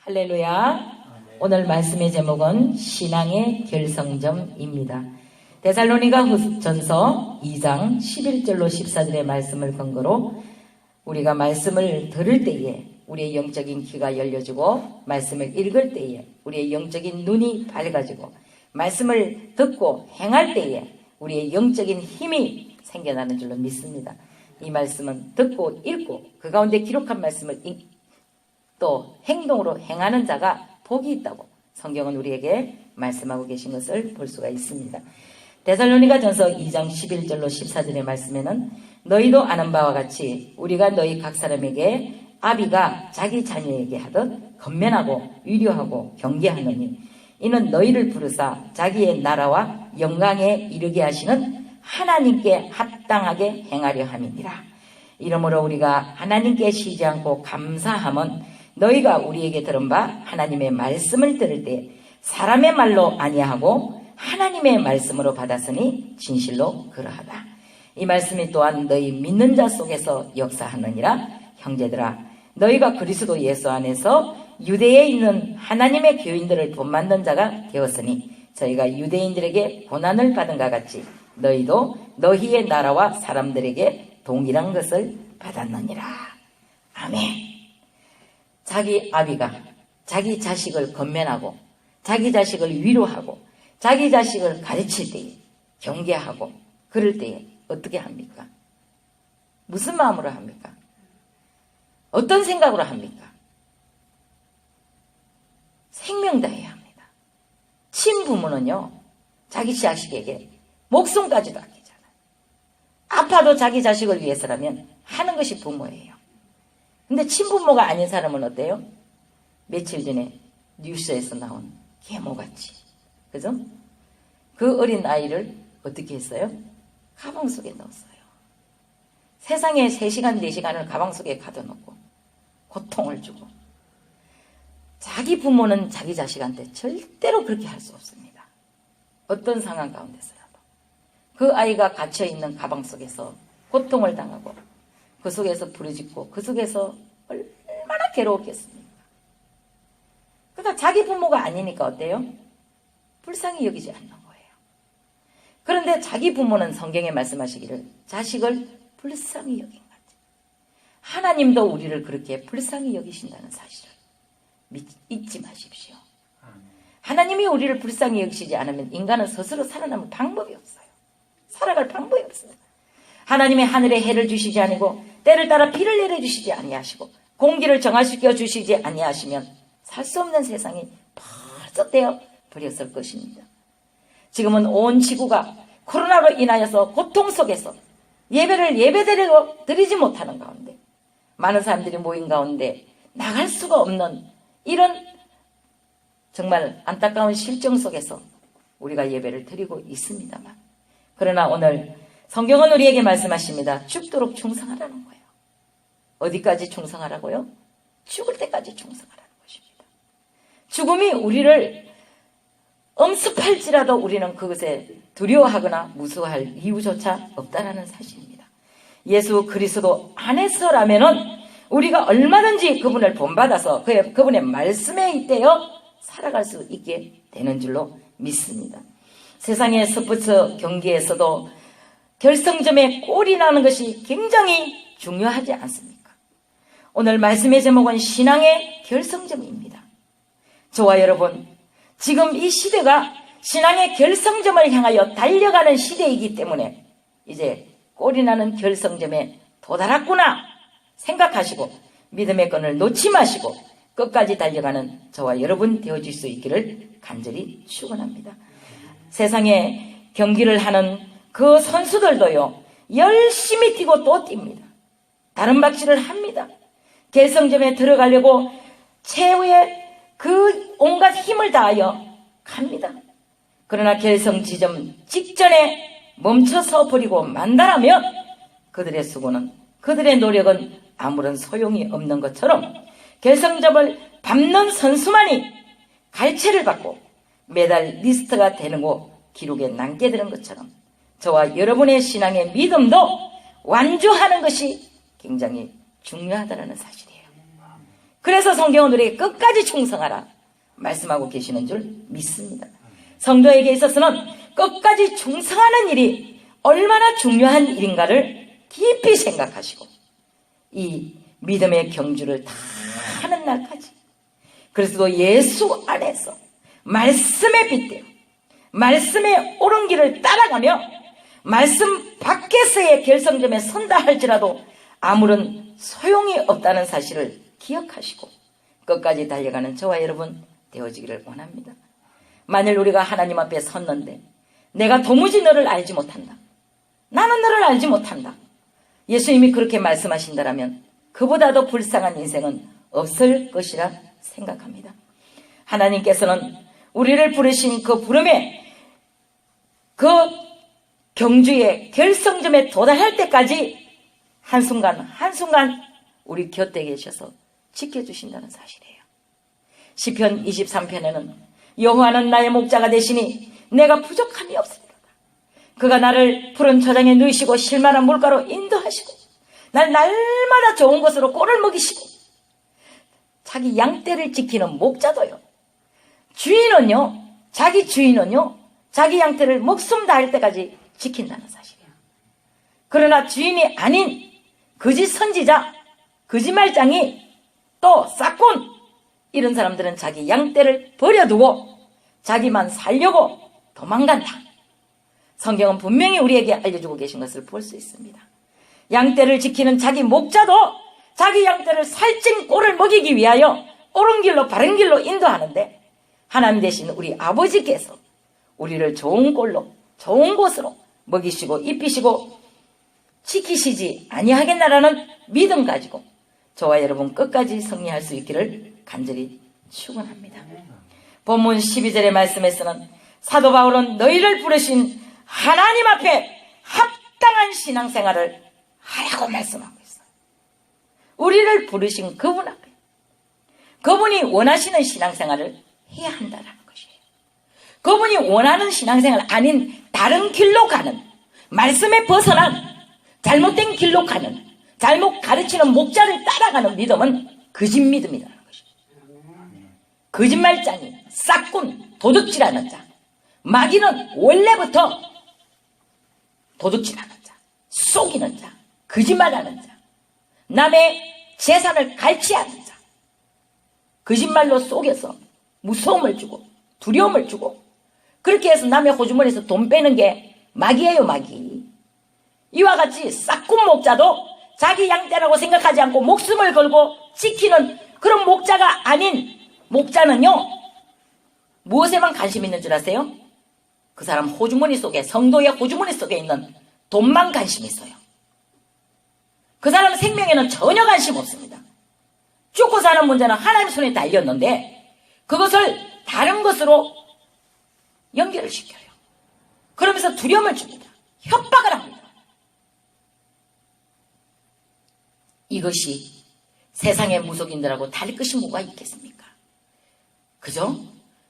할렐루야. 오늘 말씀의 제목은 신앙의 결성점입니다. 데살로니가 전서 2장 11절로 14절의 말씀을 근거로 우리가 말씀을 들을 때에 우리의 영적인 귀가 열려지고 말씀을 읽을 때에 우리의 영적인 눈이 밝아지고 말씀을 듣고 행할 때에 우리의 영적인 힘이 생겨나는 줄로 믿습니다. 이 말씀은 듣고 읽고 그 가운데 기록한 말씀을 또 행동으로 행하는 자가 복이 있다고 성경은 우리에게 말씀하고 계신 것을 볼 수가 있습니다. 데살로니가 전서 2장 11절로 14절의 말씀에는 너희도 아는 바와 같이 우리가 너희 각 사람에게 아비가 자기 자녀에게 하듯 건면하고 위로하고 경계하느니 이는 너희를 부르사 자기의 나라와 영광에 이르게 하시는 하나님께 합당하게 행하려 함이니라. 이러므로 우리가 하나님께 쉬지 않고 감사함은 너희가 우리에게 들은 바 하나님의 말씀을 들을 때 사람의 말로 아니하고 하나님의 말씀으로 받았으니 진실로 그러하다. 이 말씀이 또한 너희 믿는 자 속에서 역사하느니라. 형제들아, 너희가 그리스도 예수 안에서 유대에 있는 하나님의 교인들을 본받는 자가 되었으니 저희가 유대인들에게 고난을 받은 것 같이 너희도 너희의 나라와 사람들에게 동일한 것을 받았느니라. 아멘. 자기 아비가 자기 자식을 건면하고 자기 자식을 위로하고 자기 자식을 가르칠 때에 경계하고 그럴 때에 어떻게 합니까? 무슨 마음으로 합니까? 어떤 생각으로 합니까? 생명 다해야 합니다. 친부모는요, 자기 자식에게 목숨까지도 아끼잖아요. 아파도 자기 자식을 위해서라면 하는 것이 부모예요. 근데 친부모가 아닌 사람은 어때요? 며칠 전에 뉴스에서 나온 계모같이, 그죠? 그 어린 아이를 어떻게 했어요? 가방 속에 넣었어요. 세상에 3시간, 4시간을 가방 속에 가둬놓고 고통을 주고. 자기 부모는 자기 자식한테 절대로 그렇게 할 수 없습니다. 어떤 상황 가운데서라도. 그 아이가 갇혀있는 가방 속에서 고통을 당하고 그 속에서 부르짖고 그 속에서 얼마나 괴로웠겠습니까? 그러니까 자기 부모가 아니니까 어때요? 불쌍히 여기지 않는 거예요. 그런데 자기 부모는 성경에 말씀하시기를 자식을 불쌍히 여긴 거지. 하나님도 우리를 그렇게 불쌍히 여기신다는 사실을 잊지 마십시오. 하나님이 우리를 불쌍히 여기시지 않으면 인간은 스스로 살아남을 방법이 없어요. 살아갈 방법이 없어요. 하나님의 하늘에 해를 주시지 아니고 때를 따라 비를 내려주시지 아니하시고 공기를 정화시켜 주시지 아니하시면 살 수 없는 세상이 벌써 되어 버렸을 것입니다. 지금은 온 지구가 코로나로 인하여서 고통 속에서 예배를 예배드리고 드리지 못하는 가운데 많은 사람들이 모인 가운데 나갈 수가 없는 이런 정말 안타까운 실정 속에서 우리가 예배를 드리고 있습니다만, 그러나 오늘 성경은 우리에게 말씀하십니다. 죽도록 충성하라는 거예요. 어디까지 충성하라고요? 죽을 때까지 충성하라는 것입니다. 죽음이 우리를 엄습할지라도 우리는 그것에 두려워하거나 무서워할 이유조차 없다는 사실입니다. 예수 그리스도 안에서라면은 우리가 얼마든지 그분을 본받아서 그분의 말씀에 잇대어 살아갈 수 있게 되는 줄로 믿습니다. 세상의 스포츠 경기에서도 결승점에 골이 나는 것이 굉장히 중요하지 않습니까? 오늘 말씀의 제목은 신앙의 결승점입니다. 저와 여러분, 지금 이 시대가 신앙의 결승점을 향하여 달려가는 시대이기 때문에 이제 골이 나는 결승점에 도달했구나 생각하시고 믿음의 끈을 놓지 마시고 끝까지 달려가는 저와 여러분 되어질 수 있기를 간절히 축원합니다. 세상에 경기를 하는 그 선수들도요, 열심히 뛰고 또 뜁니다. 다른 박질을 합니다. 결승점에 들어가려고 최후의 그 온갖 힘을 다하여 갑니다. 그러나 결승 지점 직전에 멈춰서 버리고 만다라면 그들의 수고는, 그들의 노력은 아무런 소용이 없는 것처럼 결승점을 밟는 선수만이 갈채를 받고 메달 리스트가 되고 기록에 남게 되는 것처럼 저와 여러분의 신앙의 믿음도 완주하는 것이 굉장히 중요하다는 사실이에요. 그래서 성경은 우리에게 끝까지 충성하라 말씀하고 계시는 줄 믿습니다. 성도에게 있어서는 끝까지 충성하는 일이 얼마나 중요한 일인가를 깊이 생각하시고 이 믿음의 경주를 다 하는 날까지 그리스도 예수 안에서 말씀에 빗대어 말씀의 옳은 길을 따라가며 말씀 밖에서의 결성점에 선다 할지라도 아무런 소용이 없다는 사실을 기억하시고 끝까지 달려가는 저와 여러분 되어지기를 원합니다. 만일 우리가 하나님 앞에 섰는데 내가 도무지 너를 알지 못한다. 나는 너를 알지 못한다. 예수님이 그렇게 말씀하신다면 그보다도 불쌍한 인생은 없을 것이라 생각합니다. 하나님께서는 우리를 부르신 그 부름에 그 경주의 결성점에 도달할 때까지 한순간 한순간 우리 곁에 계셔서 지켜주신다는 사실이에요. 시편 23편에는 여호와는 나의 목자가 되시니 내가 부족함이 없습니다. 그가 나를 푸른 초장에 누이시고 실만한 물가로 인도하시고 날 날마다 좋은 것으로 꼴을 먹이시고 자기 양떼를 지키는 목자도요. 자기 주인은요 자기 양떼를 목숨 다할 때까지 지킨다는 사실이에요. 그러나 주인이 아닌 거짓 선지자, 거짓말장이 또 싹군 이런 사람들은 자기 양떼를 버려두고 자기만 살려고 도망간다. 성경은 분명히 우리에게 알려주고 계신 것을 볼 수 있습니다. 양떼를 지키는 자기 목자도 자기 양떼를 살찐 꼴을 먹이기 위하여 옳은 길로 바른 길로 인도하는데 하나님 대신 우리 아버지께서 우리를 좋은 꼴로 좋은 곳으로 먹이시고 입히시고 지키시지 아니하겠나라는 믿음 가지고 저와 여러분 끝까지 승리할 수 있기를 간절히 축원합니다. 본문 12절의 말씀에서는 사도 바울은 너희를 부르신 하나님 앞에 합당한 신앙생활을 하라고 말씀하고 있어요. 우리를 부르신 그분 앞에 그분이 원하시는 신앙생활을 해야 한다는 것이에요. 그분이 원하는 신앙생활 아닌 다른 길로 가는 말씀에 벗어난 잘못된 길로 가는 잘못 가르치는 목자를 따라가는 믿음은 거짓 믿음이라는 것이에요. 거짓말장이 싹군 도둑질하는 자 마귀는 원래부터 도둑질하는 자 속이는 자 거짓말하는 자 남의 재산을 갈취하는 자 거짓말로 속여서 무서움을 주고 두려움을 주고 그렇게 해서 남의 호주머니에서 돈 빼는 게 마귀예요. 마귀. 이와 같이 싹군 목자도 자기 양떼라고 생각하지 않고 목숨을 걸고 지키는 그런 목자가 아닌 목자는요 무엇에만 관심 있는 줄 아세요? 그 사람 호주머니 속에 성도의 호주머니 속에 있는 돈만 관심 있어요. 그 사람 생명에는 전혀 관심 없습니다. 죽고 사는 문제는 하나님 손에 달렸는데 그것을 다른 것으로 연결을 시켜요. 그러면서 두려움을 줍니다. 협박을 합니다. 이것이 세상의 무속인들하고 다를 것이 뭐가 있겠습니까? 그죠?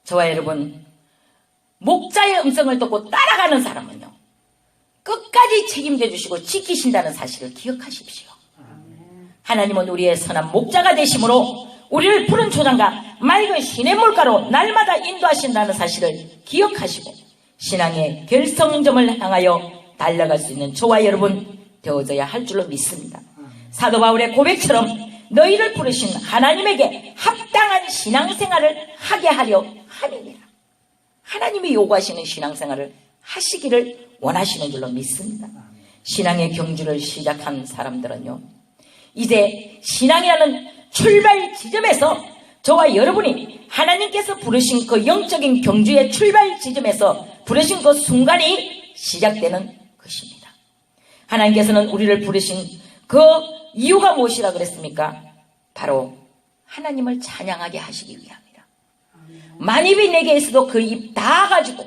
저와 여러분 목자의 음성을 듣고 따라가는 사람은요 끝까지 책임져 주시고 지키신다는 사실을 기억하십시오. 하나님은 우리의 선한 목자가 되심으로 우리를 푸른 초장과 맑은 시냇물가로 날마다 인도하신다는 사실을 기억하시고 신앙의 결성점을 향하여 달려갈 수 있는 저와 여러분 되어져야 할 줄로 믿습니다. 사도 바울의 고백처럼 너희를 부르신 하나님에게 합당한 신앙생활을 하게 하려 함이니라. 하나님이 요구하시는 신앙생활을 하시기를 원하시는 줄로 믿습니다. 신앙의 경주를 시작한 사람들은요 이제 신앙이라는 출발 지점에서 저와 여러분이 하나님께서 부르신 그 영적인 경주의 출발 지점에서 부르신 그 순간이 시작되는 것입니다. 하나님께서는 우리를 부르신 그 이유가 무엇이라 그랬습니까? 바로 하나님을 찬양하게 하시기 위함이라. 만입이 내게 있어도 그 입 다 가지고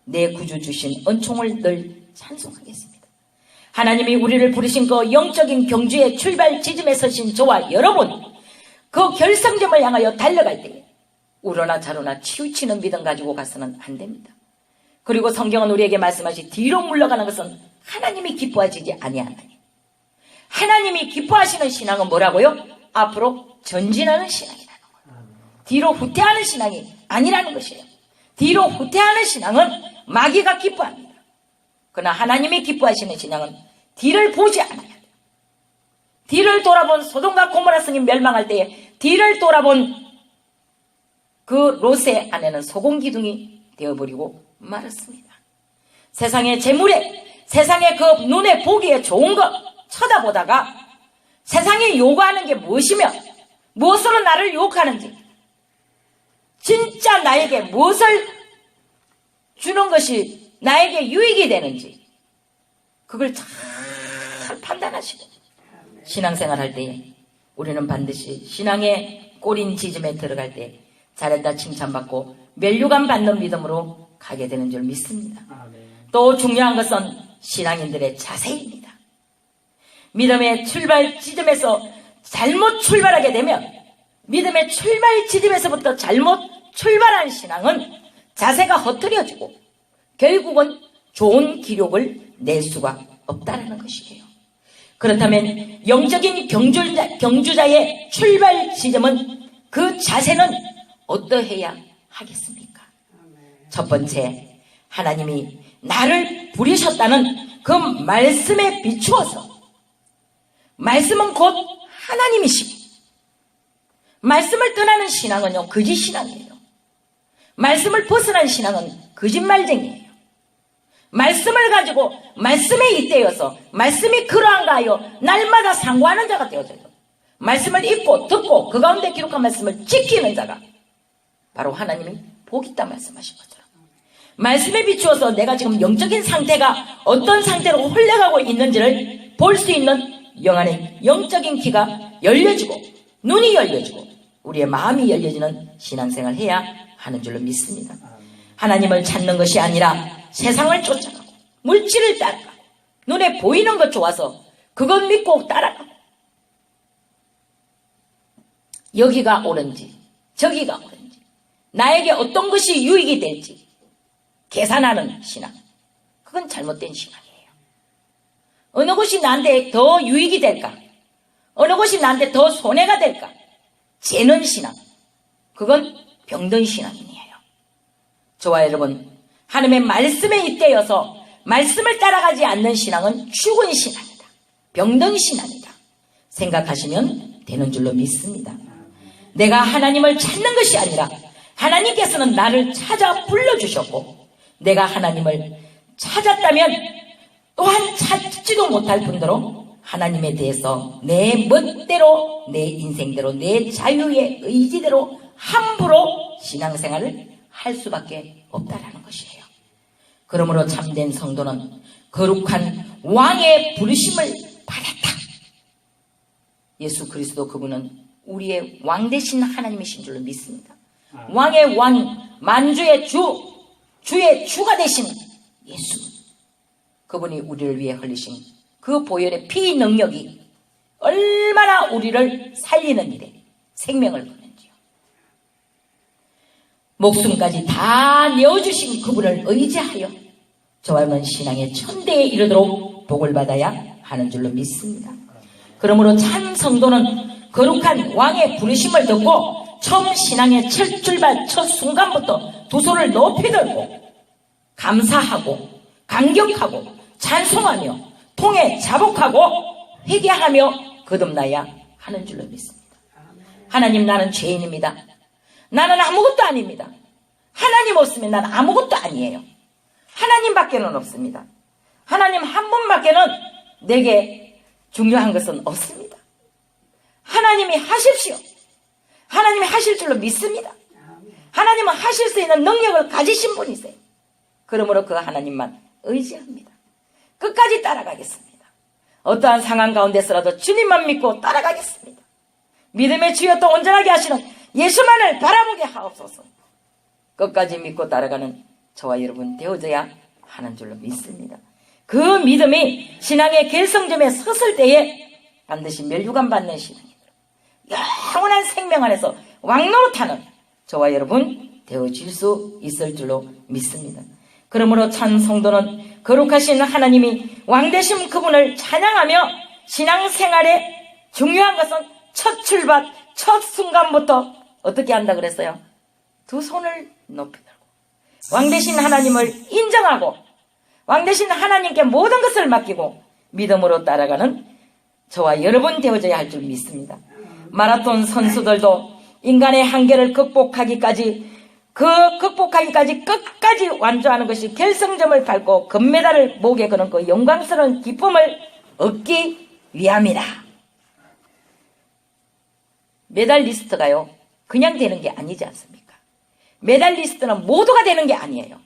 내 구주 주신 은총을 늘 찬송하겠습니다. 하나님이 우리를 부르신 그 영적인 경주의 출발 지점에 서신 저와 여러분 그 결성점을 향하여 달려갈 때에 우러나 자로나 치우치는 믿음 가지고 가서는 안 됩니다. 그리고 성경은 우리에게 말씀하시 뒤로 물러가는 것은 하나님이 기뻐하시지 아니하나니 하나님이 기뻐하시는 신앙은 뭐라고요? 앞으로 전진하는 신앙이라는 거예요. 뒤로 후퇴하는 신앙이 아니라는 것이에요. 뒤로 후퇴하는 신앙은 마귀가 기뻐합니다. 그러나 하나님이 기뻐하시는 신앙은 뒤를 보지 않아야 돼요. 뒤를 돌아본 소돔과 고모라 성이 멸망할 때에 뒤를 돌아본 그 롯의 아내는 소금기둥이 되어버리고 말았습니다. 세상의 재물에, 세상의 그 눈에 보기에 좋은 것 쳐다보다가 세상이 요구하는 게 무엇이며 무엇으로 나를 유혹하는지, 진짜 나에게 무엇을 주는 것이 나에게 유익이 되는지 그걸 잘 판단하시고 신앙생활 할 때에 우리는 반드시 신앙의 꼬린 지점에 들어갈 때 잘했다 칭찬받고 면류관 받는 믿음으로 가게 되는 줄 믿습니다. 또 중요한 것은 신앙인들의 자세입니다. 믿음의 출발 지점에서 잘못 출발하게 되면 믿음의 출발 지점에서부터 잘못 출발한 신앙은 자세가 흐트러지고 결국은 좋은 기록을 낼 수가 없다는 것이에요. 그렇다면 영적인 경주자의 출발 지점은 그 자세는 어떠해야 하겠습니까? 첫 번째, 하나님이 나를 부르셨다는 그 말씀에 비추어서, 말씀은 곧 하나님이시고 말씀을 떠나는 신앙은요 거짓 신앙이에요. 말씀을 벗어난 신앙은 거짓말쟁이에요. 말씀을 가지고 말씀에 잇대어서 말씀이 그러한가 하여 날마다 상고하는 자가 되어져요. 말씀을 읽고 듣고 그 가운데 기록한 말씀을 지키는 자가 바로 하나님이 복 있다 말씀하신 것처럼 말씀에 비추어서 내가 지금 영적인 상태가 어떤 상태로 흘러가고 있는지를 볼 수 있는 영안의 영적인 귀가 열려지고 눈이 열려지고 우리의 마음이 열려지는 신앙생활을 해야 하는 줄로 믿습니다. 하나님을 찾는 것이 아니라 세상을 쫓아가고 물질을 따라가고 눈에 보이는 것 좋아서 그것 믿고 따라가고 여기가 옳은지 저기가 옳은지 나에게 어떤 것이 유익이 될지 계산하는 신앙, 그건 잘못된 신앙이에요. 어느 것이 나한테 더 유익이 될까, 어느 것이 나한테 더 손해가 될까 재는 신앙, 그건 병든 신앙이에요. 저와 여러분, 하나님의 말씀에 잇대어서 말씀을 따라가지 않는 신앙은 죽은 신앙이다, 병든 신앙이다 생각하시면 되는 줄로 믿습니다. 내가 하나님을 찾는 것이 아니라 하나님께서는 나를 찾아 불러주셨고 내가 하나님을 찾았다면 또한 찾지도 못할 뿐더러 하나님에 대해서 내 멋대로, 내 인생대로, 내 자유의 의지대로 함부로 신앙생활을 할 수밖에 없다라는 것이에요. 그러므로 참된 성도는 거룩한 왕의 부르심을 받았다. 예수 그리스도 그분은 우리의 왕 되신 하나님이신 줄로 믿습니다. 왕의 왕, 만주의 주, 주의 주가 되신 예수, 그분이 우리를 위해 흘리신 그 보혈의 피 능력이 얼마나 우리를 살리는 일에 생명을 거는지요. 목숨까지 다 내어주신 그분을 의지하여 저와 여러분 신앙의 천대에 이르도록 복을 받아야 하는 줄로 믿습니다. 그러므로 참 성도는 거룩한 왕의 부르심을 듣고 처음 신앙의 첫 출발, 첫 순간부터 두 손을 높이 들고 감사하고 감격하고 찬송하며 통에 자복하고 회개하며 거듭나야 하는 줄로 믿습니다. 하나님, 나는 죄인입니다. 나는 아무것도 아닙니다. 하나님 없으면 나는 아무것도 아니에요. 하나님밖에는 없습니다. 하나님 한 분밖에는 내게 중요한 것은 없습니다. 하나님이 하십시오. 하나님이 하실 줄로 믿습니다. 하나님은 하실 수 있는 능력을 가지신 분이세요. 그러므로 그 하나님만 의지합니다. 끝까지 따라가겠습니다. 어떠한 상황 가운데서라도 주님만 믿고 따라가겠습니다. 믿음의 주여 또 온전하게 하시는 예수만을 바라보게 하옵소서. 끝까지 믿고 따라가는 저와 여러분 되어져야 하는 줄로 믿습니다. 그 믿음이 신앙의 결성점에 섰을 때에 반드시 멸류관 받는 신앙이다. 영원한 생명 안에서 왕노릇하는 저와 여러분 되어질 수 있을 줄로 믿습니다. 그러므로 참 성도는 거룩하신 하나님이 왕되신 그분을 찬양하며 신앙생활에 중요한 것은 첫 출발, 첫 순간부터 어떻게 한다 그랬어요? 두 손을 높이 들고 왕 되신 하나님을 인정하고 왕 되신 하나님께 모든 것을 맡기고 믿음으로 따라가는 저와 여러분 되어져야 할 줄 믿습니다. 마라톤 선수들도 인간의 한계를 극복하기까지 끝까지 완주하는 것이 결승점을 밟고 금메달을 목에 거는 그 영광스러운 기쁨을 얻기 위함이다. 메달리스트가요, 그냥 되는 게 아니지 않습니까? 메달리스트는 모두가 되는 게 아니에요.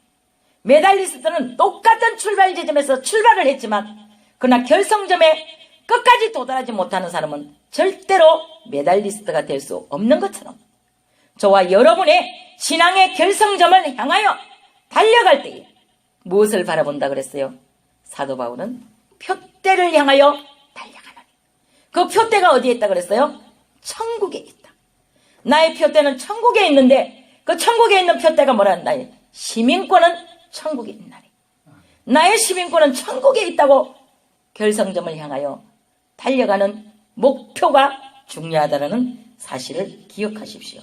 메달리스트는 똑같은 출발 지점에서 출발을 했지만 그러나 결승점에 끝까지 도달하지 못하는 사람은 절대로 메달리스트가 될 수 없는 것처럼 저와 여러분의 신앙의 결승점을 향하여 달려갈 때에 무엇을 바라본다 그랬어요? 사도 바울은 표대를 향하여 달려가는, 그 표대가 어디에 있다 그랬어요? 천국에 있다. 나의 표대는 천국에 있는데 그 천국에 있는 표대가 뭐라는 나의 시민권은 천국에 있나니 나의 시민권은 천국에 있다고 결승점을 향하여 달려가는 목표가 중요하다는 사실을 기억하십시오.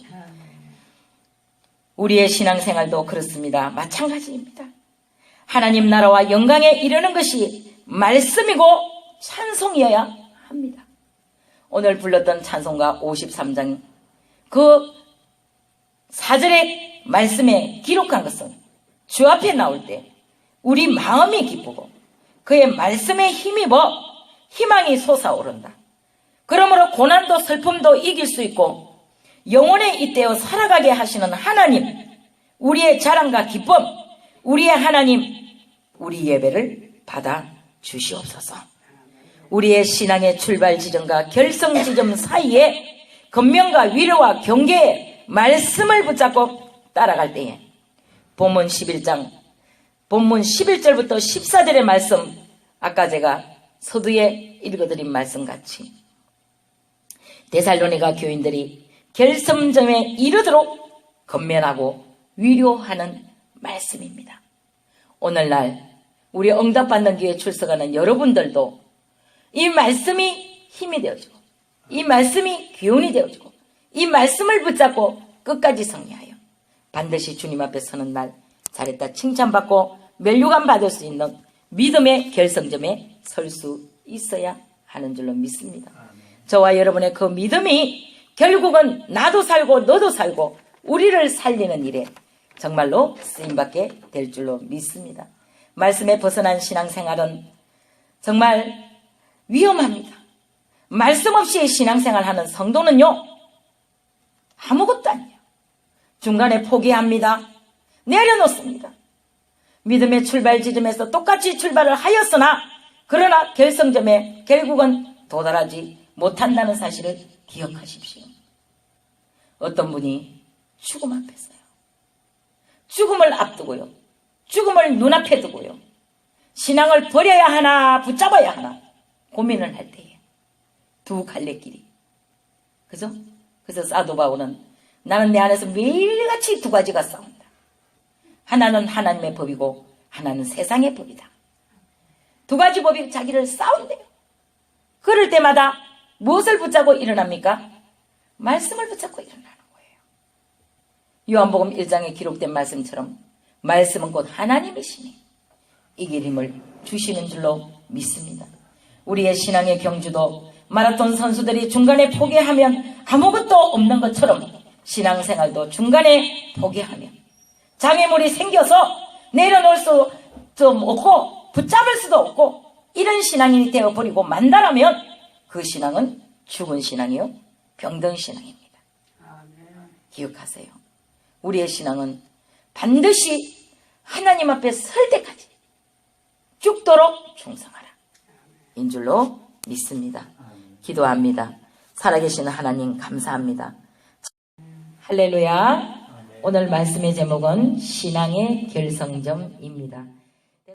우리의 신앙생활도 그렇습니다. 마찬가지입니다. 하나님 나라와 영광에 이르는 것이 말씀이고 찬송이어야 합니다. 오늘 불렀던 찬송가 53장 그 4절의 말씀에 기록한 것은 주 앞에 나올 때 우리 마음이 기쁘고 그의 말씀에 힘입어 희망이 솟아오른다. 그러므로 고난도 슬픔도 이길 수 있고 영혼에 잇대어 살아가게 하시는 하나님, 우리의 자랑과 기쁨, 우리의 하나님, 우리 예배를 받아 주시옵소서. 우리의 신앙의 출발 지점과 결성 지점 사이에 권면과 위로와 경계의 말씀을 붙잡고 따라갈 때에 본문 11장 본문 11절부터 14절의 말씀, 아까 제가 서두에 읽어드린 말씀같이 데살로니가 교인들이 결승점에 이르도록 권면하고 위로하는 말씀입니다. 오늘날 우리 응답받는 기회에 출석하는 여러분들도 이 말씀이 힘이 되어주고 이 말씀이 기운이 되어주고 이 말씀을 붙잡고 끝까지 승리하여 반드시 주님 앞에 서는 날 잘했다 칭찬받고 멸류관 받을 수 있는 믿음의 결승점에 설 수 있어야 하는 줄로 믿습니다. 저와 여러분의 그 믿음이 결국은 나도 살고 너도 살고 우리를 살리는 일에 정말로 쓰임받게 될 줄로 믿습니다. 말씀에 벗어난 신앙생활은 정말 위험합니다. 말씀 없이 신앙생활하는 성도는요, 아무것도 아니에요. 중간에 포기합니다. 내려놓습니다. 믿음의 출발 지점에서 똑같이 출발을 하였으나 그러나 결승점에 결국은 도달하지 못한다는 사실을 기억하십시오. 어떤 분이 죽음 앞에 서요. 죽음을 앞두고요. 죽음을 눈앞에 두고요. 신앙을 버려야 하나 붙잡아야 하나 고민을 할 때에 두 갈래길이. 그죠? 그래서 사도 바울은 나는 내 안에서 매일같이 두 가지가 싸운다. 하나는 하나님의 법이고 하나는 세상의 법이다. 두 가지 법이 자기를 싸운대요. 그럴 때마다 무엇을 붙잡고 일어납니까? 말씀을 붙잡고 일어나는 거예요. 요한복음 1장에 기록된 말씀처럼 말씀은 곧 하나님이시니 이길 힘을 주시는 줄로 믿습니다. 우리의 신앙의 경주도 마라톤 선수들이 중간에 포기하면 아무것도 없는 것처럼 신앙생활도 중간에 포기하면 장애물이 생겨서 내려놓을 수도 없고 붙잡을 수도 없고 이런 신앙인이 되어버리고 만다라면 그 신앙은 죽은 신앙이요 병든 신앙입니다. 기억하세요. 우리의 신앙은 반드시 하나님 앞에 설 때까지 죽도록 충성하라 인 줄로 믿습니다. 기도합니다. 살아계시는 하나님 감사합니다. 할렐루야. 오늘 말씀의 제목은 신앙의 결성점입니다.